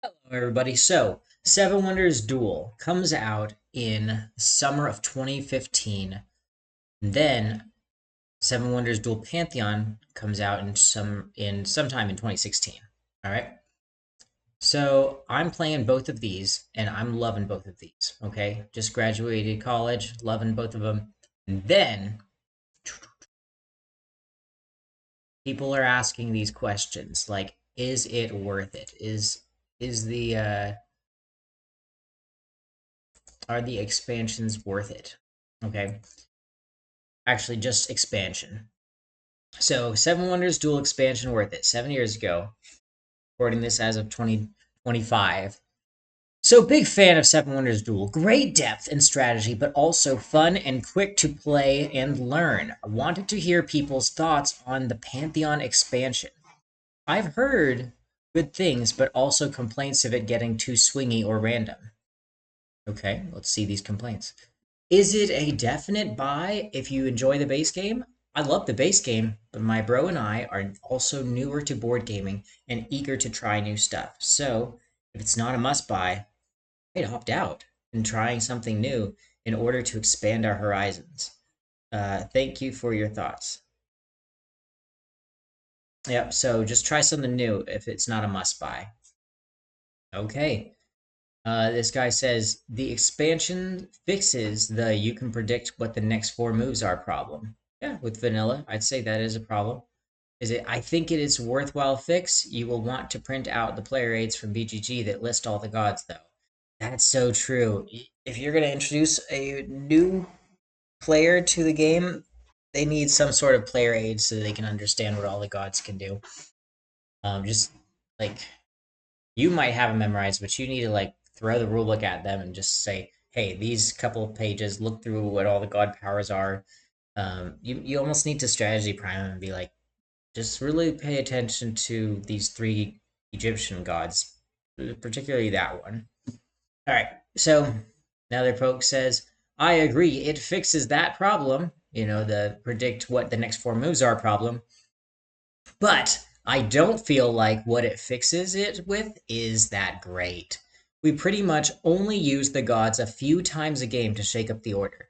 Hello, everybody. So, Seven Wonders Duel comes out in the summer of 2015. Then, Seven Wonders Duel Pantheon comes out in sometime in 2016. All right. So, I'm playing both of these, and I'm loving both of these. Okay, just graduated college, loving both of them. And then people are asking these questions like, is it worth it? Is the are the expansions worth it? Okay, actually just expansion. So Seven Wonders Dual expansion worth it. 7 years ago, recording this as of 2025. So big fan of Seven Wonders Duel. Great depth and strategy, but also fun and quick to play and learn. I wanted to hear people's thoughts on the Pantheon expansion. I've heard good things, but also complaints of it getting too swingy or random. Okay, let's see these complaints. Is it a definite buy if you enjoy the base game? I love the base game, but my bro and I are also newer to board gaming and eager to try new stuff. So, if it's not a must buy, I'd opt out and trying something new in order to expand our horizons. Thank you for your thoughts. Yep, so just try something new if it's not a must buy. Okay. This guy says the expansion fixes the you can predict what the next four moves are problem. Yeah, with vanilla, I'd say that is a problem. Is it? I think it is worthwhile fix. You will want to print out the player aids from BGG that list all the gods, though. That's so true. If you're going to introduce a new player to the game, they need some sort of player aid so they can understand what all the gods can do. Just like you might have them memorized, but you need to like throw the rulebook at them and just say, "Hey, these couple of pages, look through what all the god powers are." You almost need to strategy prime them and be like, just really pay attention to these three Egyptian gods, particularly that one. All right, so another poke says, "I agree. It fixes that problem. You know, the predict what the next four moves are problem." But I don't feel like what it fixes it with is that great. We pretty much only use the gods a few times a game to shake up the order.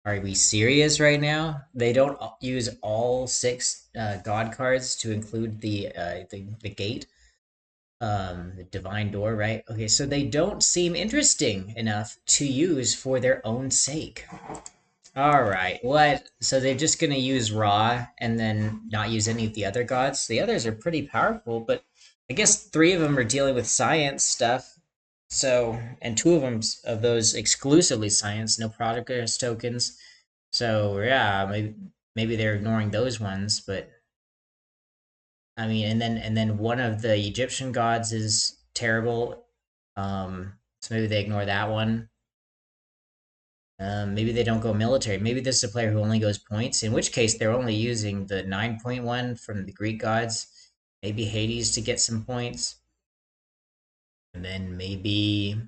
Are we serious right now? They don't use all six god cards to include the gate, the divine door, right? Okay, so they don't seem interesting enough to use for their own sake. All right. What? So they're just going to use Ra and then not use any of the other gods? The others are pretty powerful, but I guess three of them are dealing with science stuff. So, and two of them of those exclusively science, no progress tokens. So, yeah, maybe they're ignoring those ones, but I mean, and then one of the Egyptian gods is terrible. So maybe they ignore that one. Maybe they don't go military. Maybe this is a player who only goes points, in which case they're only using the 9.1 from the Greek gods. Maybe Hades to get some points. And then maybe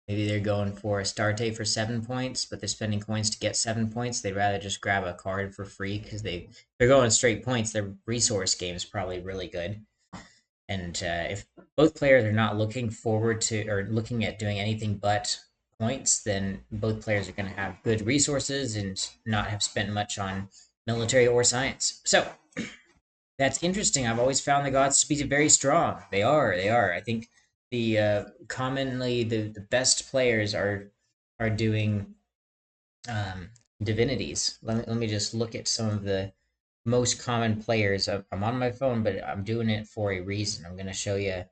they're going for Astarte for 7 points, but they're spending coins to get 7 points. They'd rather just grab a card for free because they're going straight points. Their resource game is probably really good. And if both players are not looking forward to or looking at doing anything but points, then both players are going to have good resources and not have spent much on military or science. So that's interesting. I've always found the gods to be very strong. They are. They are. I think the commonly the best players are doing divinities. Let me just look at some of the most common players. I'm on my phone, but I'm doing it for a reason. I'm going to show you, or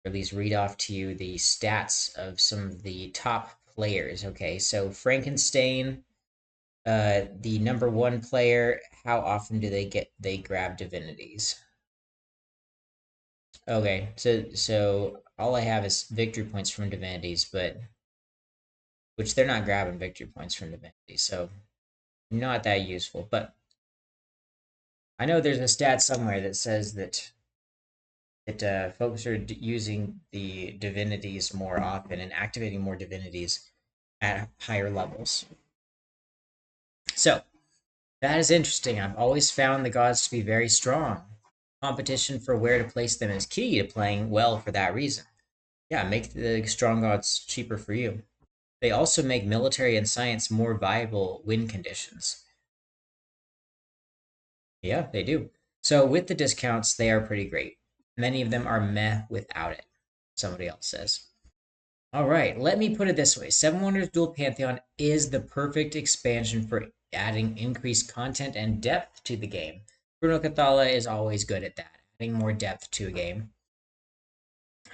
at least read off to you, the stats of some of the top players. Okay, so Frankenstein, the number one player. How often do they grab divinities? Okay, so all I have is victory points from divinities, but which they're not grabbing victory points from divinities, so not that useful. But I know there's a stat somewhere that says that folks are using the divinities more often and activating more divinities at higher levels. So that is interesting. I've always found the gods to be very strong. competition for where to place them is key to playing well for that reason. Yeah, make the strong gods cheaper for you. They also make military and science more viable win conditions. Yeah, they do. So with the discounts, they are pretty great. Many of them are meh without it, somebody else says. All right, let me put it this way. Seven Wonders Duel Pantheon is the perfect expansion for adding increased content and depth to the game. Bruno Cathala is always good at that, adding more depth to a game.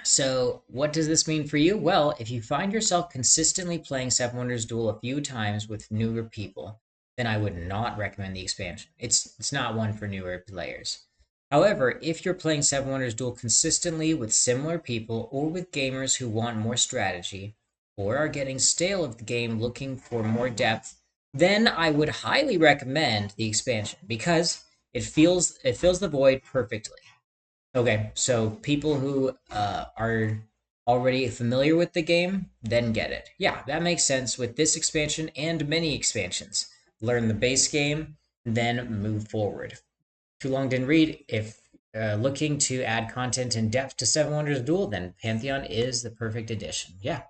So, what does this mean for you? Well, if you find yourself consistently playing Seven Wonders Duel a few times with newer people, then I would not recommend the expansion. It's not one for newer players. However, if you're playing Seven Wonders Duel consistently with similar people or with gamers who want more strategy or are getting stale of the game looking for more depth, then I would highly recommend the expansion because it fills the void perfectly. Okay, so people who are already familiar with the game then get it. Yeah, that makes sense with this expansion and many expansions. Learn the base game, then move forward. Too long didn't read. If looking to add content and depth to Seven Wonders Duel, then Pantheon is the perfect addition. Yeah,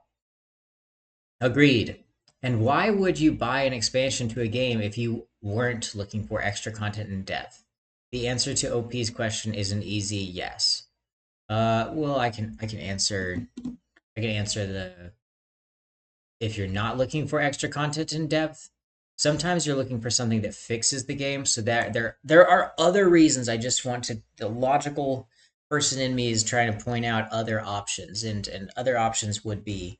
agreed. And why would you buy an expansion to a game if you weren't looking for extra content and depth? The answer to OP's question is an easy yes. Well, I can answer the if you're not looking for extra content in depth. Sometimes you're looking for something that fixes the game. So that there are other reasons. I just want to the logical person in me is trying to point out other options, and other options would be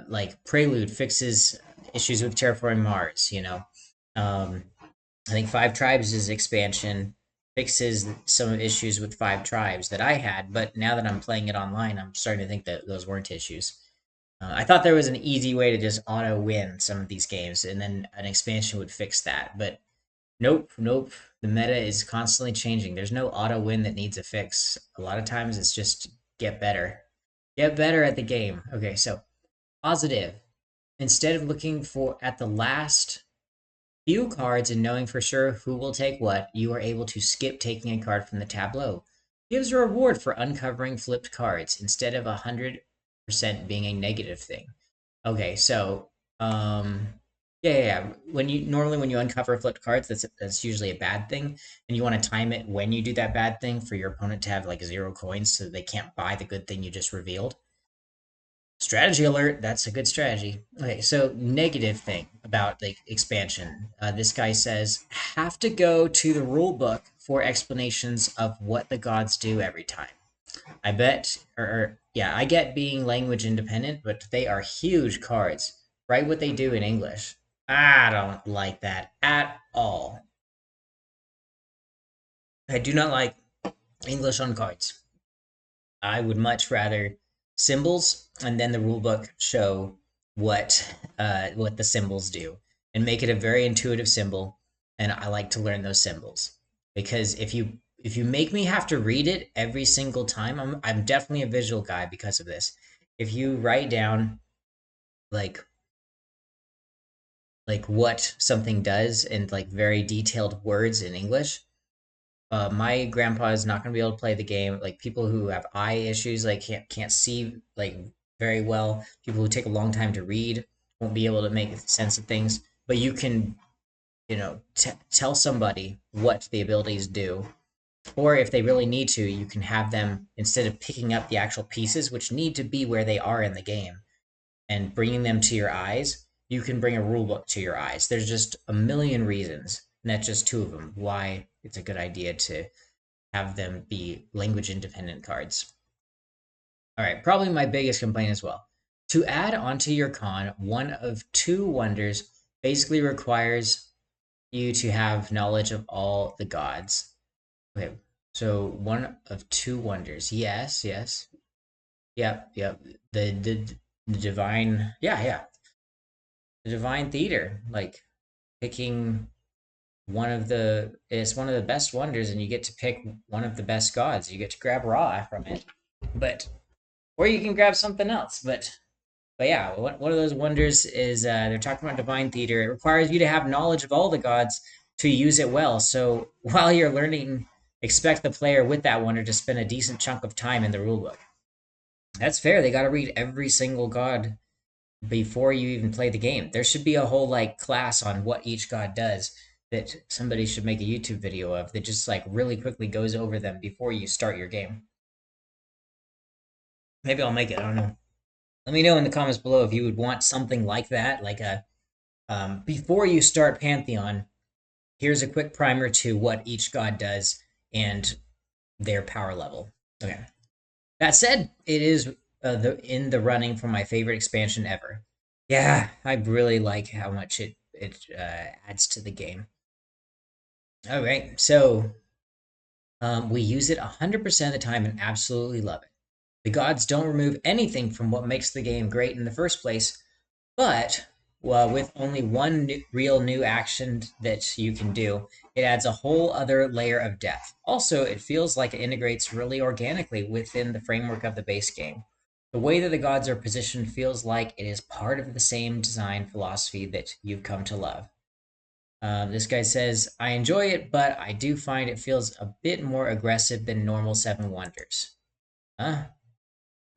like Prelude fixes issues with terraforming Mars. Um, I think Five Tribes' expansion fixes some issues with Five Tribes that I had, but now that I'm playing it online, I'm starting to think that those weren't issues. I thought there was an easy way to just auto win some of these games, and then an expansion would fix that. But nope, nope. The meta is constantly changing. There's no auto win that needs a fix. A lot of times it's just get better. Get better at the game. Okay, so positive. Instead of looking for at the last few cards and knowing for sure who will take what, you are able to skip taking a card from the tableau. Gives a reward for uncovering flipped cards instead of 100% being a negative thing. Okay, so yeah. When you uncover flipped cards, that's usually a bad thing, and you want to time it when you do that bad thing for your opponent to have like 0 coins, so they can't buy the good thing you just revealed. Strategy alert. That's a good strategy. Okay, so negative thing about like expansion. This guy says have to go to the rule book for explanations of what the gods do every time. I bet, or yeah, I get being language independent, but they are huge cards. Write what they do in English. I don't like that at all. I do not like English on cards. I would much rather symbols and then the rulebook show what the symbols do and make it a very intuitive symbol. And I like to learn those symbols because if you make me have to read it every single time, I'm definitely a visual guy because of this. If you write down like what something does in like very detailed words in English, my grandpa is not going to be able to play the game. Like people who have eye issues, like can't see like very well. People who take a long time to read won't be able to make sense of things. But you can, tell somebody what the abilities do, or if they really need to, you can have them instead of picking up the actual pieces, which need to be where they are in the game, and bringing them to your eyes. You can bring a rule book to your eyes. There's just a million reasons, and that's just two of them, why it's a good idea to have them be language independent cards. All right, probably my biggest complaint as well. To add onto your con, one of two wonders basically requires you to have knowledge of all the gods. Okay, so one of two wonders. Yes, yes. Yep, yep. The divine, yeah. The divine theater, like picking it's one of the best wonders, and you get to pick one of the best gods. You get to grab Ra from it. But or you can grab something else. But yeah, one of those wonders is they're talking about divine theater. It requires you to have knowledge of all the gods to use it well. So while you're learning expect the player with that wonder to spend a decent chunk of time in the rulebook. That's fair. They got to read every single god before you even play the game. There should be a whole like class on what each god does that somebody should make a YouTube video of that just like really quickly goes over them before you start your game. Maybe I'll make it. I don't know. Let me know in the comments below if you would want something like that, like a before you start Pantheon. Here's a quick primer to what each god does and their power level. Okay. That said, it is in the running for my favorite expansion ever. Yeah, I really like how much it adds to the game. All right, so we use it 100% of the time and absolutely love it. The gods don't remove anything from what makes the game great in the first place, but well, with only one real new action that you can do, it adds a whole other layer of depth. Also, it feels like it integrates really organically within the framework of the base game. The way that the gods are positioned feels like it is part of the same design philosophy that you've come to love. This guy says, I enjoy it, but I do find it feels a bit more aggressive than normal Seven Wonders. Huh?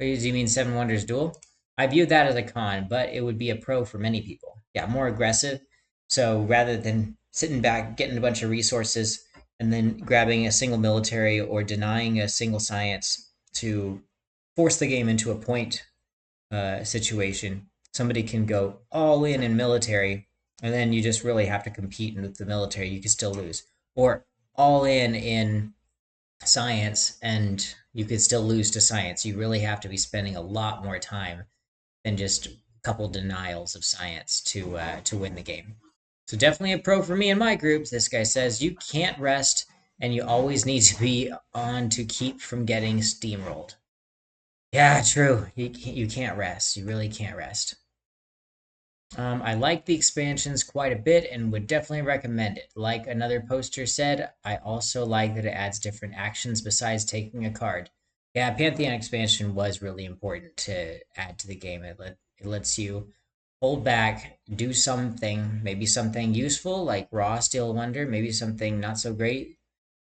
Do you mean Seven Wonders Duel? I view that as a con, but it would be a pro for many people. Yeah, more aggressive. So rather than sitting back, getting a bunch of resources, and then grabbing a single military or denying a single science to force the game into a point situation, somebody can go all in military, and then you just really have to compete with the military. You can still lose. Or all in science, and you could still lose to science. You really have to be spending a lot more time than just a couple denials of science to win the game. So definitely a pro for me and my groups. This guy says you can't rest, and you always need to be on to keep from getting steamrolled. Yeah, true. You can't rest. You really can't rest. I like the expansions quite a bit and would definitely recommend it. Like another poster said, I also like that it adds different actions besides taking a card. Yeah, Pantheon expansion was really important to add to the game. It lets you hold back, do something, maybe something useful like Raw Steel Wonder, maybe something not so great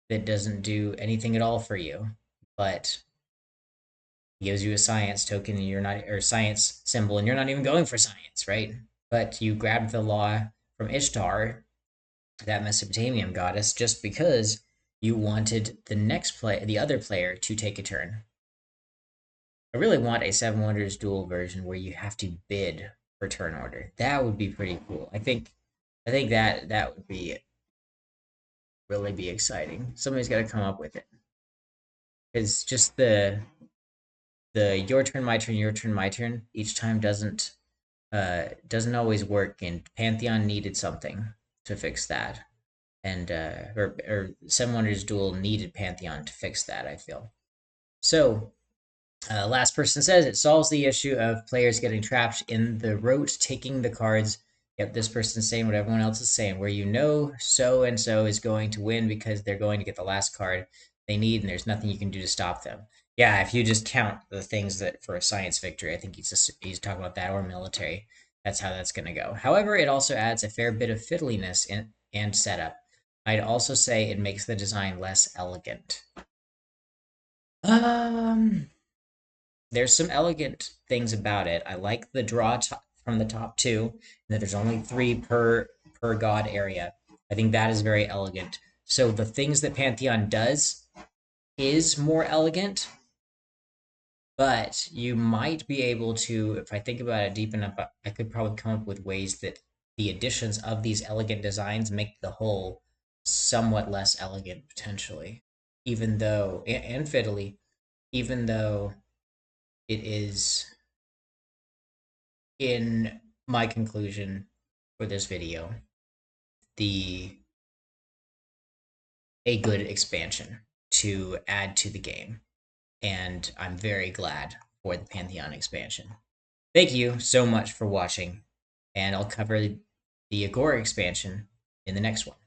that doesn't do anything at all for you, but gives you a science token and you're not, or science symbol, and you're not even going for science, right? But you grabbed the law from Ishtar, that Mesopotamian goddess, just because you wanted the other player to take a turn. I really want a Seven Wonders Duel version where you have to bid for turn order. That would be pretty cool. I think that would be really be exciting. Somebody's got to come up with it. It's just the your turn, my turn, your turn, my turn each time doesn't always work, and Pantheon needed something to fix that, and or Seven Wonders Duel needed Pantheon to fix that, I feel. So last person says it solves the issue of players getting trapped in the rote taking the cards. Yep, this person's saying what everyone else is saying, where you know so and so is going to win because they're going to get the last card they need, and there's nothing you can do to stop them. Yeah, if you just count the things that for a science victory, I think he's talking about that, or military. That's how that's going to go. However, it also adds a fair bit of fiddliness and setup. I'd also say it makes the design less elegant. Um, there's some elegant things about it. I like the draw from the top two, and that there's only three per god area. I think that is very elegant. So the things that Pantheon does is more elegant, but you might be able to, if I think about it deep enough, I could probably come up with ways that the additions of these elegant designs make the whole somewhat less elegant potentially, even though and fiddly, even though it is, in my conclusion for this video, the a good expansion to add to the game, and I'm very glad for the Pantheon expansion. Thank you so much for watching, and I'll cover the Agora expansion in the next one.